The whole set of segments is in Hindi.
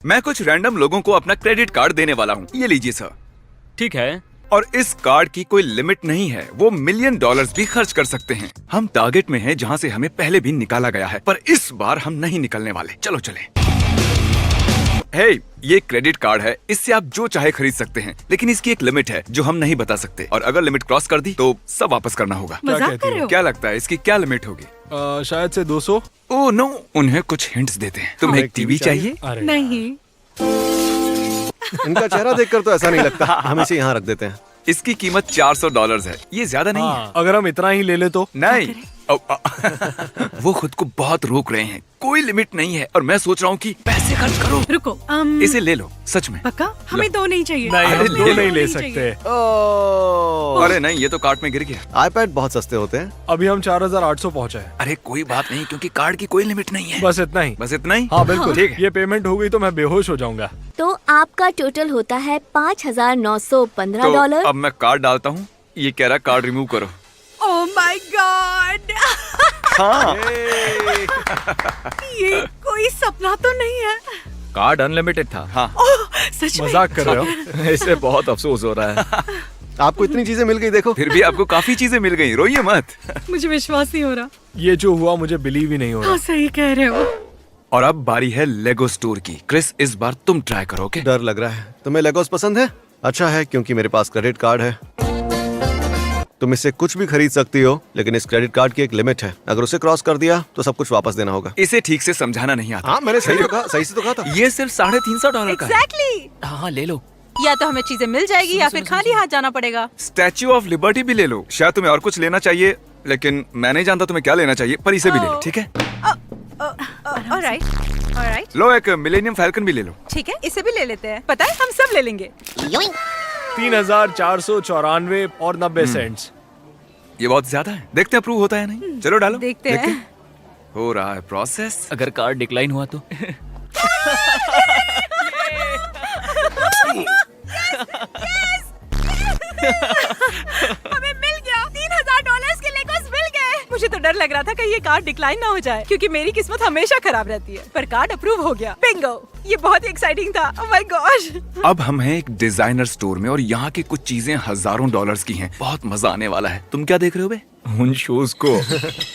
मैं कुछ रैंडम लोगों को अपना क्रेडिट कार्ड देने वाला हूँ। ये लीजिए सर। ठीक है। और इस कार्ड की कोई लिमिट नहीं है, वो $1,000,000 भी खर्च कर सकते हैं। हम टारगेट में हैं जहाँ से हमें पहले भी निकाला गया है, पर इस बार हम नहीं निकलने वाले। चलो चले। हे, ये क्रेडिट कार्ड है, इससे आप जो चाहे खरीद सकते हैं, लेकिन इसकी एक लिमिट है जो हम नहीं बता सकते, और अगर लिमिट क्रॉस कर दी तो सब वापस करना होगा। मजाक कर रहे हो? क्या लगता है इसकी क्या लिमिट होगी? शायद से 200। ओह नो, उन्हें कुछ हिंट्स देते हैं। तुम्हें एक टीवी चाहिए? नहीं। इनका चेहरा देखकर तो ऐसा नहीं लगता। हम इसे यहाँ रख देते हैं। इसकी कीमत $400 है। ये ज्यादा नहीं है। अगर हम इतना ही ले ले तो? नहीं। वो खुद को बहुत रोक रहे हैं। कोई लिमिट नहीं है और मैं सोच रहा हूँ कि पैसे खर्च करो। रुको, इसे ले लो, सच में। पक्का? हमें दो नहीं चाहिए। नहीं, अरे हम ले दो लो। नहीं ले सकते। अरे नहीं, ये तो कार्ट में गिर गया। आईपैड बहुत सस्ते होते हैं। अभी हम 4800 पहुँचे हैं। अरे कोई बात नहीं, क्योंकि कार्ड की कोई लिमिट नहीं है। बस इतना ही। बस इतना ही? हाँ बिल्कुल। ठीक है। ये पेमेंट हो गई तो मैं बेहोश हो जाऊंगा। तो आपका टोटल होता है $5,915। तो अब मैं कार्ड डालता हूँ। ये कह रहा कार्ड रिमूव करो। Oh my God. हाँ। ये कोई सपना तो नहीं है? कार्ड अनलिमिटेड था। हाँ। ओह, सच में? मजाक कर रहे हो? इससे बहुत अफसोस हो रहा है। आपको इतनी चीजें मिल गई, देखो। फिर भी आपको काफी चीजें मिल गई, रोइए मत। मुझे विश्वास नहीं हो रहा। ये जो हुआ मुझे बिलीव ही नहीं हो हाँ, रहा। सही कह रहे हो। और अब बारी है लेगो स्टोर की। क्रिस, इस बार तुम ट्राई करो। ओके? डर लग रहा है। तुम्हें लेगोस पसंद है? अच्छा है, क्योंकि मेरे पास क्रेडिट कार्ड है। तुम इससे कुछ भी खरीद सकती हो, लेकिन इस क्रेडिट कार्ड की एक लिमिट है। अगर उसे क्रॉस कर दिया तो सब कुछ वापस देना होगा। इसे ठीक से समझाना नहीं आता। हाँ, मैंने सही तो कहा, सही से तो कहा था। ये सिर्फ $350 का है। एग्जैक्टली। हाँ ले लो। या तो हमें चीजें मिल जाएगी या फिर खाली हाथ जाना पड़ेगा। स्टैच्यू ऑफ लिबर्टी भी ले लो। शायद तुम्हें और कुछ लेना चाहिए, लेकिन मैं नहीं जानता तुम्हें क्या लेना चाहिए, पर इसे भी ले लो, ठीक है? Alright, alright. लो, एक मिलेनियम फैल्कन भी ले लो। ठीक है, इसे भी ले लेते हैं। पता है, हम सब ले लेंगे। 3494 और 90 सेंट्स। ये बहुत ज्यादा है। देखते हैं अप्रूव होता है नहीं। चलो डालो। देखते हैं। हो रहा है प्रोसेस। अगर कार्ड डिक्लाइन हुआ तो? हमें मिल गया। $3000 के लेगोस मिल गए। मुझे तो डर लग रहा था कि ये कार्ड डिक्लाइन ना हो जाए, क्योंकि मेरी किस्मत हमेशा खराब रहती है। पर कार्ड अप्रूव हो गया। बिंगो। ये बहुत ही एक्साइटिंग था। Oh my gosh. अब हम हैं एक डिजाइनर स्टोर में और यहाँ की कुछ चीजें हजारों डॉलर्स की हैं। बहुत मजा आने वाला है। तुम क्या देख रहे हो बे? उन शूज को।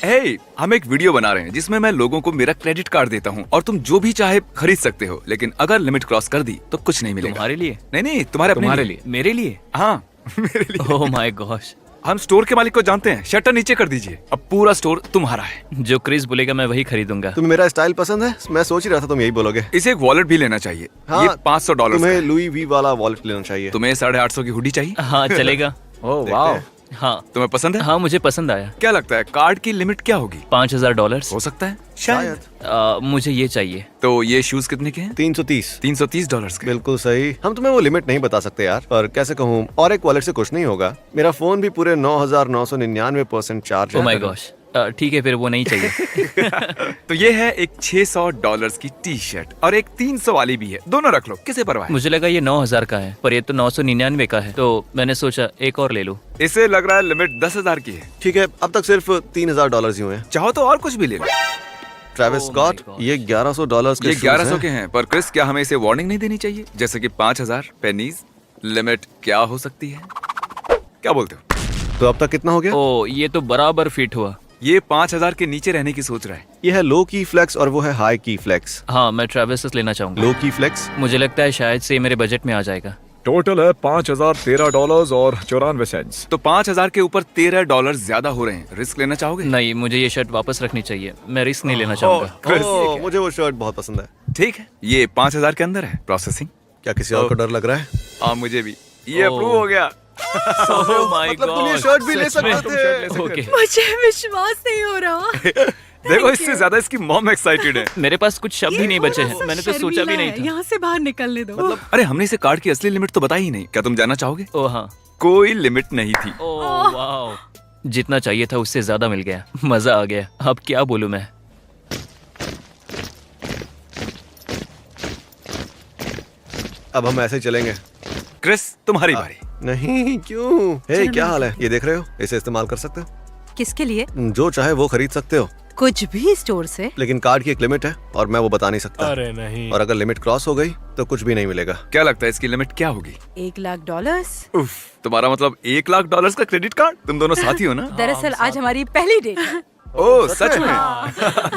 हे, हम एक वीडियो बना रहे हैं जिसमें मैं लोगों को मेरा क्रेडिट कार्ड देता हूँ और तुम जो भी चाहे खरीद सकते हो, लेकिन अगर लिमिट क्रॉस कर दी तो कुछ नहीं मिलेगा। तुम्हारे लिए? नहीं नहीं, तुम्हारे अपने लिए? मेरे लिए? हाँ, मेरे लिए। Oh my gosh. हम स्टोर के मालिक को जानते हैं। शटर नीचे कर दीजिए। अब पूरा स्टोर तुम्हारा है। जो क्रिस बोलेगा मैं वही खरीदूंगा। तुम्हें मेरा स्टाइल पसंद है? मैं सोच ही रहा था तुम यही बोलोगे। इसे एक वॉलेट भी लेना चाहिए। हाँ, ये $500 तुम्हें का है। लुई वी वाला वॉलेट लेना चाहिए। तुम्हें 850 की हुडी चाहिए? हाँ चलेगा। ओह देखते वाह। हैं। हाँ तुम्हें पसंद है? हाँ मुझे पसंद आया। क्या लगता है कार्ड की लिमिट क्या होगी? $5000। हो सकता है शायद। मुझे ये चाहिए। तो ये शूज कितने के हैं? 330। $330 के। बिल्कुल सही। हम तुम्हें वो लिमिट नहीं बता सकते यार, पर कैसे कहूँ, और एक वॉलेट से कुछ नहीं होगा। मेरा फोन भी पूरे 9999% चार्ज ओह है। My gosh. ठीक है, फिर वो नहीं चाहिए। तो ये है एक $600 की टी शर्ट और एक 300 वाली भी है। दोनों रख लो, किसे परवाह है? मुझे लगा ये 9000 का है, पर ये तो 999 का है, तो मैंने सोचा एक और ले लूं। इसे लग रहा है लिमिट 10,000 की है। ठीक है, अब तक सिर्फ $3000 ही हुए हैं। चाहो तो और कुछ भी ले लो। ट्रेविस स्कॉट, ये $1100 के ये शूज 1100 हैं। के हैं, पर क्रिस क्या हमें इसे वार्निंग नहीं देनी चाहिए? जैसे कि 5000 पेनीज लिमिट क्या हो सकती है? क्या बोलते हो? तो अब तक कितना हो गया? ओ ये तो बराबर फिट हुआ। ये 5000 के नीचे रहने की सोच रहा है। ये है लो की फ्लेक्स और वो है हाई की फ्लेक्स। हाँ मैं ट्रेविस लेना चाहूंगा। लो की फ्लेक्स मुझे लगता है शायद से मेरे बजट में आ जाएगा। टोटल है $5013 और 94 सेंट्स। तो 5000 के ऊपर $13 ज्यादा हो रहे हैं। रिस्क लेना चाहोगे? नहीं, मुझे ये शर्ट वापस रखनी चाहिए। मैं रिस्क नहीं लेना चाहूंगा। ओह, मुझे वो शर्ट बहुत पसंद है। ठीक है, ये 5000 के अंदर है। प्रोसेसिंग। क्या किसी और को डर लग रहा है? हाँ मुझे भी। ये ओह। अप्रूव हो गया। Oh my मतलब तुम ये God, शर्ट भी ले सच में? सकते थे। ओके। मुझे विश्वास नहीं हो रहा। देखो, इससे ज्यादा इसकी मॉम एक्साइटेड है। मेरे पास कुछ शब्द ही नहीं बचे हैं। मैंने तो सोचा भी नहीं था। यहाँ से बाहर निकलने दो। मतलब अरे, हमने इसे कार्ड की असली लिमिट तो बताई ही नहीं। क्या तुम जानना चाहोगे? ओह हाँ। कोई लिमिट नहीं थी। Oh wow. जितना चाहिए था उससे ज्यादा मिल गया। मजा आ गया। अब क्या बोलूं मैं। अब हम ऐसे ही चलेंगे। क्रिस, तुम्हारी बारी। नहीं, क्यों? हे, क्या हाल है? ये देख रहे हो? इसे इस्तेमाल कर सकते हो। किसके लिए? जो चाहे वो खरीद सकते हो। कुछ भी स्टोर से? लेकिन कार्ड की एक लिमिट है और मैं वो बता नहीं सकता। अरे नहीं। और अगर लिमिट क्रॉस हो गई तो कुछ भी नहीं मिलेगा। क्या लगता है इसकी लिमिट क्या होगी? $1,00,000। उफ, तुम्हारा मतलब $1,00,000 का क्रेडिट कार्ड? तुम दोनों साथी हो ना? दरअसल आज हमारी पहली डेट है। ओह सच में?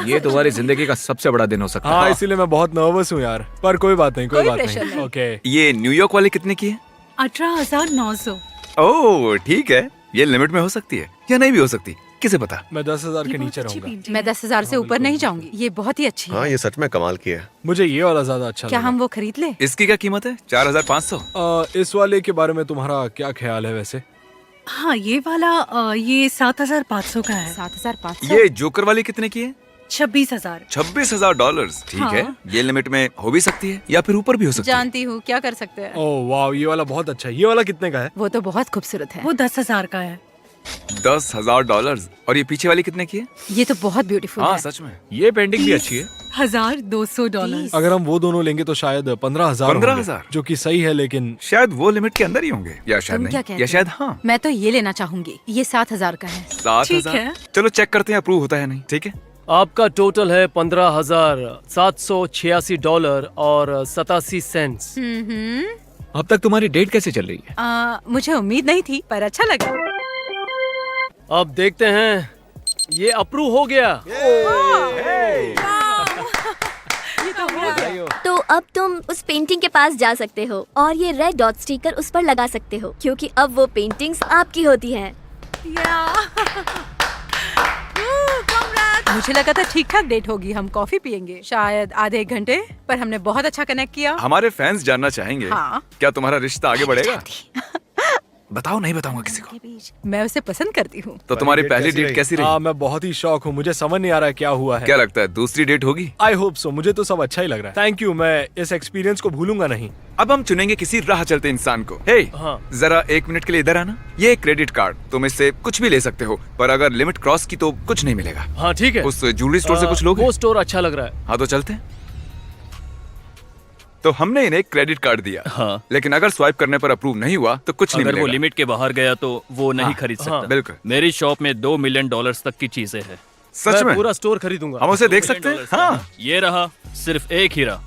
ये तुम्हारी जिंदगी का सबसे बड़ा दिन हो सकता है। हाँ, इसीलिए मैं बहुत नर्वस हूँ यार, पर कोई बात नहीं, कोई कोई बात प्रेशर नहीं। नहीं। ओके। ये न्यूयॉर्क वाली कितने की है? 18,900। ओह ठीक है, ये लिमिट में हो सकती है या नहीं भी हो सकती, किसे पता। मैं 10,000 के ये बहुत नीचे अच्छी रहूंगा। पेंटिंग मैं है। 10,000 से ऊपर नहीं जाऊंगी। ये बहुत ही अच्छी हाँ, है। ये सच में कमाल की है। मुझे ये वाला ज्यादा अच्छा क्या लगा। हम वो खरीद ले? इसकी क्या कीमत है? 4,500। इस वाले के बारे में तुम्हारा क्या ख्याल है वैसे? हाँ ये वाला ये 7,500 का है। 7,500। ये जोकर वाली कितने की है? 26,000। $26,000। ठीक हाँ। है, ये लिमिट में हो भी सकती है या फिर ऊपर भी हो सकती है। जानती हूँ, क्या कर सकते हैं। ओह वाह, ये वाला बहुत अच्छा है। ये वाला कितने का है? वो तो बहुत खूबसूरत है। वो 10,000 का है। $10,000। और ये पीछे वाली कितने की है? ये तो बहुत ब्यूटीफुल हाँ है। सच में। ये पेंटिंग भी अच्छी है। $1,200। अगर हम वो दोनों लेंगे तो शायद 15,000 15,000 जो कि सही है, लेकिन शायद वो लिमिट के अंदर ही होंगे या शायद तुम क्या नहीं, कहते या हो? शायद हाँ। मैं तो ये लेना चाहूंगी। ये 7,000 का है। 7,000। है। चलो चेक करते हैं अप्रूव होता है नहीं। ठीक है, आपका टोटल है $15,786 और 87 सेंट्स। अब तक तुम्हारी डेट कैसे चल रही है? मुझे उम्मीद नहीं थी, पर अच्छा लगा। अब देखते हैं, ये अप्रूव हो गया। तो अब तुम उस पेंटिंग के पास जा सकते हो और ये रेड डॉट स्टिकर उस पर लगा सकते हो, क्योंकि अब वो पेंटिंग्स आपकी होती हैं। मुझे लगा था ठीक ठाक डेट होगी, हम कॉफी पियेंगे शायद आधे एक घंटे, पर हमने बहुत अच्छा कनेक्ट किया। हमारे फैंस जानना चाहेंगे हाँ। क्या तुम्हारा रिश्ता आगे बढ़ेगा? बताओ, नहीं बताऊंगा किसी को। मैं उसे पसंद करती हूँ। तो तुम्हारी डेट पहली कैसी डेट रही? कैसी रही? हाँ, मैं बहुत ही शौक हूँ। मुझे समझ नहीं आ रहा है क्या हुआ है। क्या लगता है दूसरी डेट होगी? I hope so. मुझे तो सब अच्छा ही लग रहा है। थैंक यू, मैं इस एक्सपीरियंस को भूलूंगा नहीं। अब हम चुनेंगे किसी राह चलते इंसान को। हे, हाँ। जरा 1 मिनट के लिए इधर आना। ये एक क्रेडिट कार्ड, तुम इससे कुछ भी ले सकते हो, पर अगर लिमिट क्रॉस की तो कुछ नहीं मिलेगा। हाँ ठीक है। उस ज्वेलरी स्टोर से कुछ लोगे? वो स्टोर अच्छा लग रहा है। हाँ तो चलते हैं। तो हमने इन्हें क्रेडिट कार्ड दिया, हाँ। लेकिन अगर स्वाइप करने पर अप्रूव नहीं हुआ तो कुछ नहीं अगर वो मिलेगा। लिमिट के बाहर गया तो वो नहीं हाँ, खरीद सकता। हाँ, बिल्कुल। मेरी शॉप में $2 मिलियन तक की चीजें हैं। सच मैं में? पूरा स्टोर खरीदूंगा। हम उसे $2 देख सकते हैं? मिलियन हाँ। ये रहा, सिर्फ एक हीरा,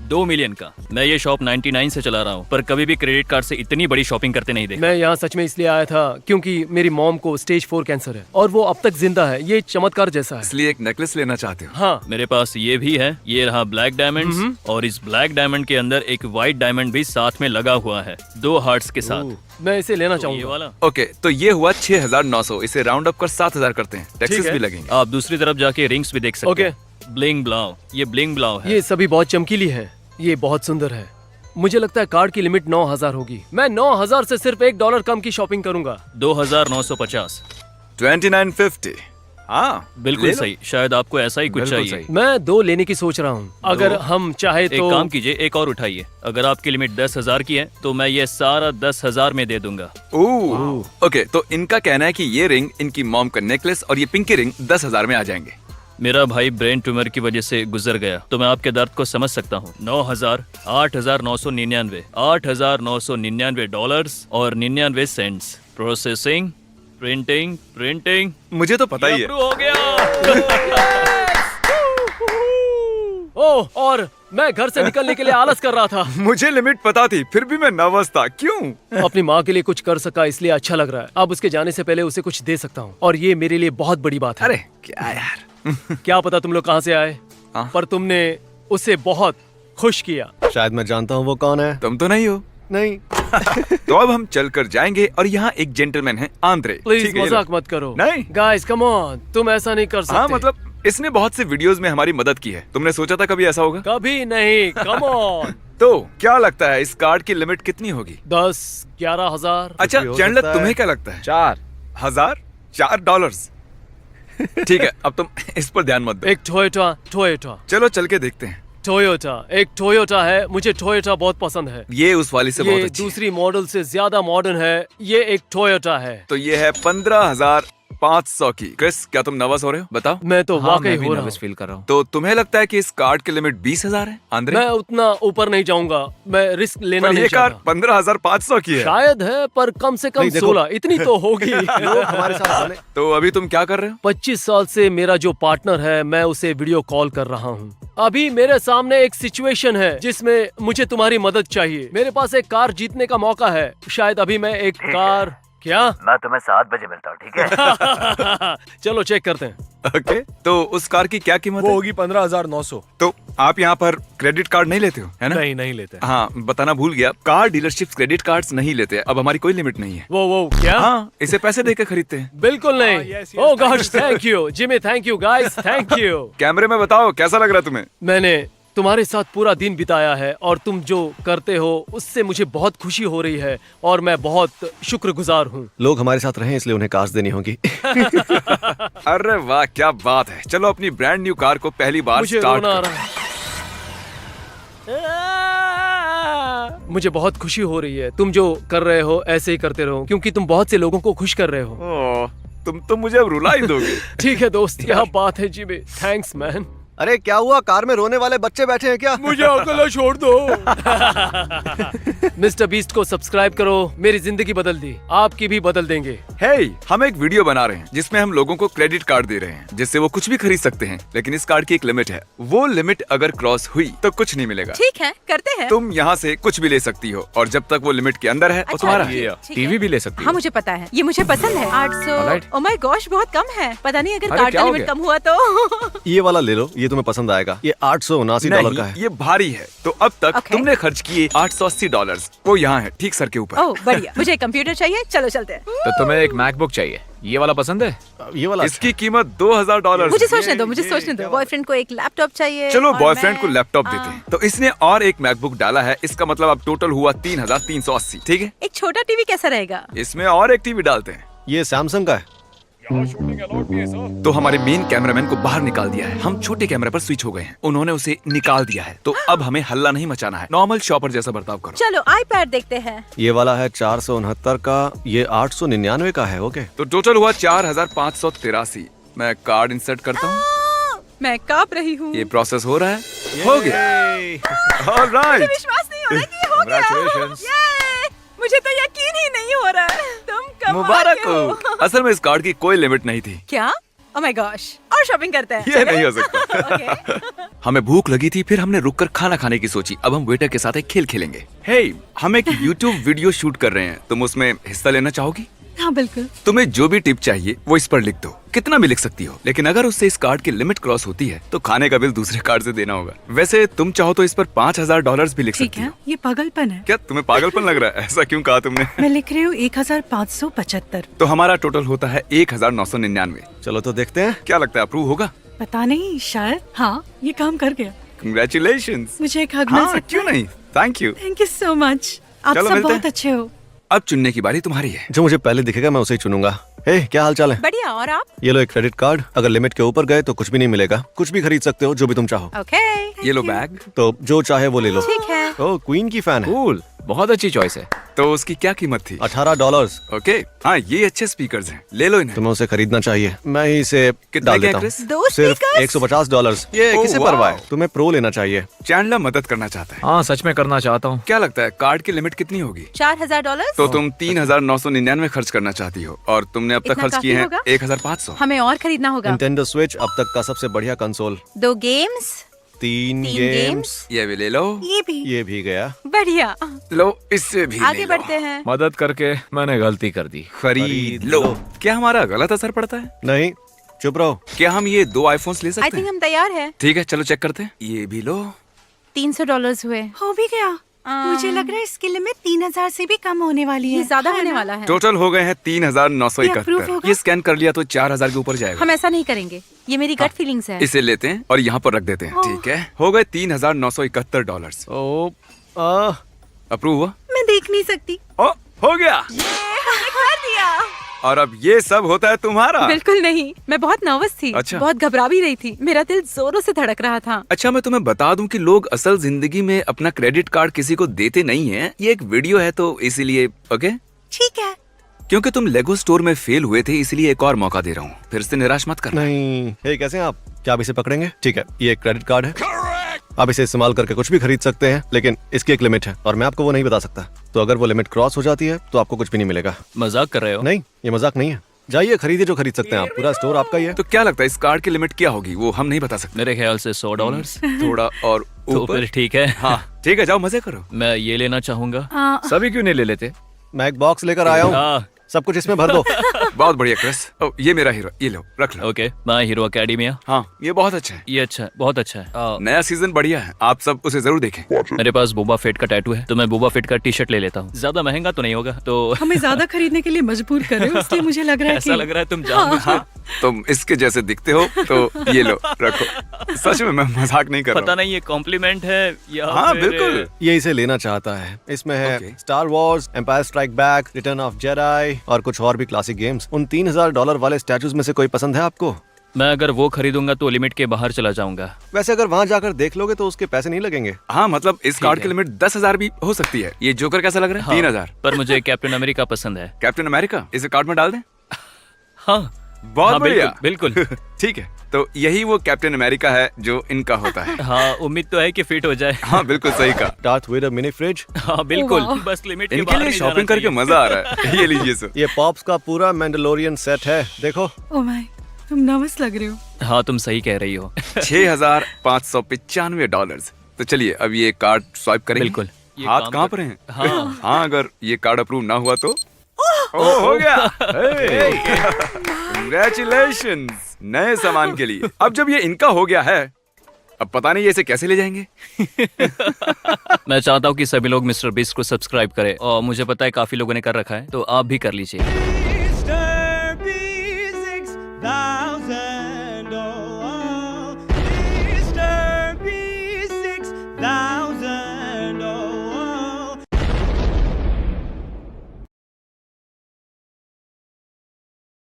$2 मिलियन का। मैं ये शॉप 99 से चला रहा हूँ, पर कभी भी क्रेडिट कार्ड से इतनी बड़ी शॉपिंग करते नहीं देखा। मैं यहाँ सच में इसलिए आया था क्योंकि मेरी मॉम को स्टेज 4 कैंसर है और वो अब तक जिंदा है। ये चमत्कार जैसा है। इसलिए एक नेकलेस लेना चाहते हो? हाँ, मेरे पास ये भी है। ये रहा ब्लैक डायमंड, और इस ब्लैक डायमंड के अंदर एक व्हाइट डायमंड भी साथ में लगा हुआ है, 2 हार्ट्स के साथ। मैं इसे लेना तो ये चाहूंगा। वाला। ओके, तो ये हुआ 6,900। इसे राउंड अप कर 7,000 करते हैं। टैक्सेस है। भी लगेंगे। आप दूसरी तरफ जाके रिंग्स भी देख सकते ओके। हैं। ब्लिंग ब्लाउ, ये ब्लिंग ब्लाउ है। ये सभी बहुत चमकीली है। ये बहुत सुंदर है। मुझे लगता है कार्ड की लिमिट 9,000 होगी। मैं 9,000 से सिर्फ $1 कम की शॉपिंग करूंगा। 2,950। 2950। हाँ बिल्कुल ले लो। सही। शायद आपको ऐसा ही कुछ बिल्कुल चाहिए। सही। मैं 2 लेने की सोच रहा हूँ। अगर हम चाहे एक तो काम कीजिए, एक और उठाइए। अगर आपकी लिमिट 10,000 की है तो मैं ये सारा 10,000 में दे दूंगा। ओह, ओके, तो इनका कहना है कि ये रिंग, इनकी मॉम का नेकलेस और ये पिंकी रिंग 10,000 में आ जाएंगे। मेरा भाई ब्रेन ट्यूमर की वजह से गुजर गया, तो मैं आपके दर्द को समझ सकता हूँ। 9,000, 8,999, $8,999 और 99 सेंट्स। Processing, printing, printing. मुझे तो पता ही है। अप्रूव हो गया। ओह, और मैं घर से निकलने के लिए आलस कर रहा था। मुझे लिमिट पता थी, फिर भी मैं नर्वस था। क्यों? अपनी माँ के लिए कुछ कर सका इसलिए अच्छा लग रहा है। अब उसके जाने से पहले उसे कुछ दे सकता हूँ और ये मेरे लिए बहुत बड़ी बात है। अरे क्या यार। क्या पता तुम लोग कहाँ से आए, हाँ। पर तुमने उसे बहुत खुश किया। शायद मैं जानता हूँ वो कौन है। तुम तो नहीं हो। नहीं। तो अब हम चलकर जाएंगे और यहाँ एक जेंटलमैन है, आंद्रे। प्लीज ठीक है, ये लो। मजाक मत करो। नहीं। गाइस कम ऑन, तुम ऐसा नहीं कर सकते। हाँ मतलब इसने बहुत से वीडियोस में हमारी मदद की है। तुमने सोचा था कभी ऐसा होगा? कभी नहीं। Come on. तो क्या लगता है इस कार्ड की लिमिट कितनी होगी? 10-11,000। अच्छा भी हो चैंडलर, सकता है। तुम्हें क्या लगता है? 4,000। $4। ठीक है, अब तुम इस पर ध्यान मत दो। एक टोयोटा चलो चल के देखते हैं। एक टोयोटा है। मुझे टोयोटा बहुत पसंद है। ये उस वाली से बहुत ये अच्छी है। दूसरी मॉडल से ज्यादा मॉडर्न है। ये एक टोयोटा है। तो ये है 15,000 500 की। क्रिस, क्या तुम नर्वस हो रहे हो? बताओ। मैं तो हाँ, वाकई मैं भी हो रहा नर्वस हूँ। फील कर रहा हूँ। तो तुम्हें लगता है कि इस कार्ड की लिमिट 20,000 है? आंद्रे, मैं उतना ऊपर नहीं जाऊंगा, मैं रिस्क लेना पर नहीं ये कार चाहता। 15,500 की है। शायद है, पर कम से कम नहीं, देखो। 16 इतनी तो होगी। लोग हमारे साथ बने। तो अभी तुम क्या कर रहे हो? 25 साल से मेरा जो पार्टनर है, मैं उसे वीडियो कॉल कर रहा हूँ। अभी मेरे सामने एक सिचुएशन है जिसमें मुझे तुम्हारी मदद चाहिए। मेरे पास एक कार जीतने का मौका है। शायद अभी मैं एक कार क्या मैं तुम्हें 7 बजे मिलता हूँ, ठीक है? चलो चेक करते हैं। ओके, तो उस कार की क्या कीमत वो है? होगी 15,900। तो आप यहाँ पर क्रेडिट कार्ड नहीं लेते हो, है ना? नहीं, नहीं लेते। हाँ, बताना भूल गया, कार डीलरशिप्स क्रेडिट कार्ड्स नहीं लेते। अब हमारी कोई लिमिट नहीं है। वो क्या? हाँ, इसे पैसे देके खरीदते हैं। बिल्कुल नहीं। yes, yes, oh thank you, gosh, thank you Jimmy, thank you guys, thank you. कैमरे में बताओ कैसा लग रहा है तुम्हें? मैंने तुम्हारे साथ पूरा दिन बिताया है और तुम जो करते हो उससे मुझे बहुत खुशी हो रही है और मैं बहुत शुक्रगुजार हूँ। लोग हमारे साथ रहे इसलिए उन्हें कार्स देनी होगी। अरे वाह, क्या बात है। चलो अपनी ब्रांड न्यू कार को पहली बार मुझे स्टार्ट रोना आ करो। रहा है। मुझे बहुत खुशी हो रही है। तुम जो कर रहे हो ऐसे ही करते रहो, क्योंकि तुम बहुत से लोगों को खुश कर रहे हो। ओह, तुम तो मुझे अब रुला ही दोगे। ठीक है दोस्त, क्या बात है जिमी, थैंक्स मैन। अरे क्या हुआ, कार में रोने वाले बच्चे बैठे हैं क्या? मुझे अकेला छोड़ दो। मिस्टर बीस्ट को सब्सक्राइब करो, मेरी जिंदगी बदल दी, आपकी भी बदल देंगे। हे, हम एक वीडियो बना रहे हैं जिसमें हम लोगों को क्रेडिट कार्ड दे रहे हैं जिससे वो कुछ भी खरीद सकते हैं, लेकिन इस कार्ड की एक लिमिट है। वो लिमिट अगर क्रॉस हुई तो कुछ नहीं मिलेगा। ठीक है, करते हैं। तुम यहाँ से कुछ भी ले सकती हो और जब तक वो लिमिट के अंदर है वो अच्छा, तुम्हारा ठीक है। है। टीवी भी ले सकती हाँ हो। मुझे पता है, ये मुझे पसंद है। 800। Alright. ओ माय गॉश, बहुत कम है। पता नहीं अगर अरे, कार्ड क्या का हो लिमिट गया? कम हुआ तो। ये वाला ले लो, ये तुम्हें पसंद आएगा। ये $879 का नहीं, है। ये भारी है। तो अब तक Okay. तुमने खर्च किए $880। वो यहाँ है, ठीक सर के ऊपर। ओह बढ़िया, मुझे एक कंप्यूटर चाहिए। चलो चलते हैं। तो तुम्हें एक मैकबुक चाहिए, ये वाला पसंद है? ये वाला इसकी कीमत $2,000। मुझे सोचने दो, मुझे सोचने दो। बॉयफ्रेंड को एक लैपटॉप चाहिए। चलो और बॉयफ्रेंड मैं- को लैपटॉप देते हैं। तो इसने और एक मैकबुक डाला है, इसका मतलब अब टोटल हुआ 3,380। ठीक है, एक छोटा टीवी कैसा रहेगा? इसमें और एक टीवी डालते हैं। ये सैमसंग का है। तो हमारे मेन कैमरामैन को बाहर निकाल दिया है। हम छोटे कैमरे पर स्विच हो गए हैं, उन्होंने उसे निकाल दिया है। तो अब हमें हल्ला नहीं मचाना है, नॉर्मल शॉपर जैसा बर्ताव करो। चलो iPad देखते हैं। ये वाला है 469 का, ये 899 का है। ओके, तो टोटल हुआ 4,583। मैं कार्ड इंसर्ट करता हूँ। मैं कांप रही हूँ। ये प्रोसेस हो रहा है। हो गया। ऑलराइट। विश्वास नहीं हो रहा कि ये हो गया। Congratulations. ये! मुझे तो यकीन ही नहीं हो रहा है। तुम कमाल मुबारक के हो। असल में इस कार्ड की कोई लिमिट नहीं थी। क्या? ओह माय गॉश, और शॉपिंग करते हैं। ये नहीं हो सकता। ओके। हमें भूख लगी थी, फिर हमने रुककर खाना खाने की सोची। अब हम वेटर के साथ एक खेल खेलेंगे। हे, हम एक YouTube वीडियो शूट कर रहे हैं, तुम उसमें हिस्सा लेना चाहोगी? हाँ बिल्कुल। तुम्हें जो भी टिप चाहिए वो इस पर लिख दो, कितना भी लिख सकती हो, लेकिन अगर उससे इस कार्ड की लिमिट क्रॉस होती है तो खाने का बिल दूसरे कार्ड से देना होगा। वैसे तुम चाहो तो इस पर $5,000 भी लिख ठीक सकती है, हो। ये पागलपन है। क्या तुम्हें पागलपन लग रहा है? ऐसा क्यों कहा तुमने? मैं लिख रही हूँ 1575। तो हमारा टोटल होता है 1,999। चलो तो देखते हैं। क्या लगता है, अप्रूव होगा? पता नहीं, शायद। हाँ, ये काम कर गया। कंग्रेचुलेशंस। मुझे एक हग मिल हाँ, सकता क्यों है? नहीं। Thank you. Thank you so much. आप चलो सब मिलते बहुत हैं। अच्छे हो। अब चुनने की बारी तुम्हारी है। जो मुझे पहले दिखेगा मैं उसे ही चुनूंगा। हे, क्या हाल चाल है? बढ़िया, और आप? ये लो एक क्रेडिट कार्ड। अगर लिमिट के ऊपर गए तो कुछ भी नहीं मिलेगा। कुछ भी खरीद सकते हो, जो भी तुम चाहो। ओके, ये लो बैग। तो जो चाहे वो ले लो। ठीक है। ओ, क्वीन की फैन है। कूल, बहुत अच्छी चॉइस है। तो उसकी क्या कीमत थी? $18। ओके, हाँ ये अच्छे स्पीकर्स हैं, ले लो इन्हें। तुम्हें उसे खरीदना चाहिए। मैं ही इसे कितने डाल के देता क्रिस? हूँ। 2 सिर्फ स्पीकर्स? $150। ये ओह, किसे वाह। परवाह है? तुम्हें प्रो लेना चाहिए। चैंडलर मदद करना चाहता है। हाँ, सच में करना चाहता हूँ। क्या लगता है कार्ड की लिमिट कितनी होगी? $4,000। तो तुम 3,999 खर्च करना चाहती हो और तुमने अब तक इतना खर्च किए काफी हैं होगा? 1,500। हमें और खरीदना होगा। Nintendo Switch अब तक का सबसे बढ़िया कंसोल। 2 गेम्स। 3 तीन गेम्स। ये भी ले लो। ये भी। ये भी गया। बढ़िया, लो, इससे भी आगे ले लो। बढ़ते हैं। मदद करके मैंने गलती कर दी। खरीद लो। क्या हमारा गलत असर पड़ता है? नहीं, चुप रहो। क्या हम ये 2 आईफोन्स ले आई सकते थिंक हैं? हम तैयार हैं। ठीक है, चलो चेक करते हैं। ये भी लो। $300 हुए। हो भी गया। मुझे लग रहा है इसकी लिमिट 3,000 से भी कम होने वाली है। ये ज्यादा है होने ना? वाला है। टोटल हो गए हैं ये approve 3,971। होगा? ये स्कैन कर लिया तो 4,000 के ऊपर जाएगा। हम ऐसा नहीं करेंगे, ये मेरी गट फीलिंग्स है। इसे लेते हैं और यहाँ पर रख देते हैं। ठीक है, हो गए $3,971। ओ, अप्रूव हुआ? मैं देख नहीं सकती। ओ, हो गया। हमने कर दिया। और अब ये सब होता है तुम्हारा। बिल्कुल नहीं, मैं बहुत नर्वस थी। अच्छा। बहुत घबरा भी रही थी, मेरा दिल जोरों से धड़क रहा था। अच्छा, मैं तुम्हें बता दूं कि लोग असल जिंदगी में अपना क्रेडिट कार्ड किसी को देते नहीं हैं। ये एक वीडियो है तो इसीलिए। ओके, ठीक है, क्योंकि तुम लेगो स्टोर में फेल हुए थे इसलिए एक और मौका दे रहा हूँ, फिर से निराश मत करना। नहीं, हे कैसे हैं आप? क्या आप इसे पकड़ेंगे? ठीक है, ये एक क्रेडिट कार्ड है। आप इसे इस्तेमाल करके कुछ भी खरीद सकते हैं, लेकिन इसकी एक लिमिट है और मैं आपको वो नहीं बता सकता। तो अगर वो लिमिट क्रॉस हो जाती है तो आपको कुछ भी नहीं मिलेगा। मजाक कर रहे हो? नहीं, ये मजाक नहीं है। जाइए खरीदिए जो खरीद सकते हैं आप, पूरा स्टोर आपका ही है। तो क्या लगता है इस कार्ड की लिमिट क्या होगी? वो हम नहीं बता सकते। मेरे ख्याल से $100। थोड़ा और तो ऊपर। फिर ठीक है। हाँ ठीक है, जाओ मजे करो। मैं ये लेना चाहूंगा। सभी क्यों नहीं ले लेते? मैं एक बॉक्स लेकर आया हूँ, हाँ, सब कुछ इसमें भर दो। बहुत बढ़िया क्रिस। ओ, ये मेरा हीरो, ये लो, रख लो। Okay, my hero academia. हाँ ये बहुत अच्छा है। ये अच्छा है, बहुत अच्छा है। नया सीजन बढ़िया है, आप सब उसे जरूर देखें। मेरे पास बोबा फेट का टैटू है, तो मैं बोबा फेट का टी शर्ट ले लेता हूँ। ज्यादा महंगा तो नहीं होगा, तो हमें ज्यादा खरीदने के लिए मजबूर कर रहे हो, इसलिए मुझे लग रहा है ऐसा लग रहा है तुम जान हाँ तुम इसके जैसे दिखते हो, तो ये लो रखो। सच में मैं मजाक नहीं कर पता रहा नहीं ये कॉम्प्लीमेंट है या हाँ फिर- बिल्कुल। ये इसे लेना चाहता है। इसमें है Okay. Star Wars, Empire Strike Back, Return of Jedi और कुछ और भी क्लासिक गेम्स। उन $3000 वाले स्टैचूज में से कोई पसंद है आपको? मैं अगर वो खरीदूंगा तो लिमिट के बाहर चला जाऊंगा। वैसे अगर वहाँ जाकर देख लोगे तो उसके पैसे नहीं लगेंगे। हाँ मतलब इस कार्ड की है। लिमिट 10,000 भी हो सकती है। ये जोकर कैसा लग रहा है? हाँ, 3,000। पर मुझे कैप्टन अमेरिका पसंद है। कैप्टन अमेरिका इसे कार्ड में डाल दें? हाँ बहुत हाँ, बढ़िया। बिल्कुल। ठीक है, तो यही वो कैप्टन अमेरिका है जो इनका होता है। हाँ, उम्मीद तो है कि फिट हो जाए। हाँ बिल्कुल सही कहा। डार्थ वेडर मिनी फ्रिज, हाँ बिल्कुल, वाह। बस लिमिट के इनके बाहर लिए नहीं शॉपिंग जाना करके चाहिए। मजा आ रहा है। ये लीजिए सर। ये पॉप्स का पूरा मैंडलोरियन सेट है, देखो। ओ माय, तुम नर्वस लग रहे हो। हाँ तुम सही कह रही हो। $6,595। तो चलिए अब ये कार्ड स्वाइप करेंगे। बिल्कुल। ये हाथ काम कहाँ कर- पर हैं? हाँ। हाँ अगर ये कार्ड अप्रूव ना हुआ तो हो गया। कंग्रेचुलेशंस नए सामान के लिए। अब जब ये इनका हो गया है, अब पता नहीं ये इसे कैसे ले जाएंगे। मैं चाहता हूँ कि सभी लोग मिस्टर बीस्ट को सब्सक्राइब करें, और मुझे पता है काफी लोगों ने कर रखा है, तो आप भी कर लीजिए।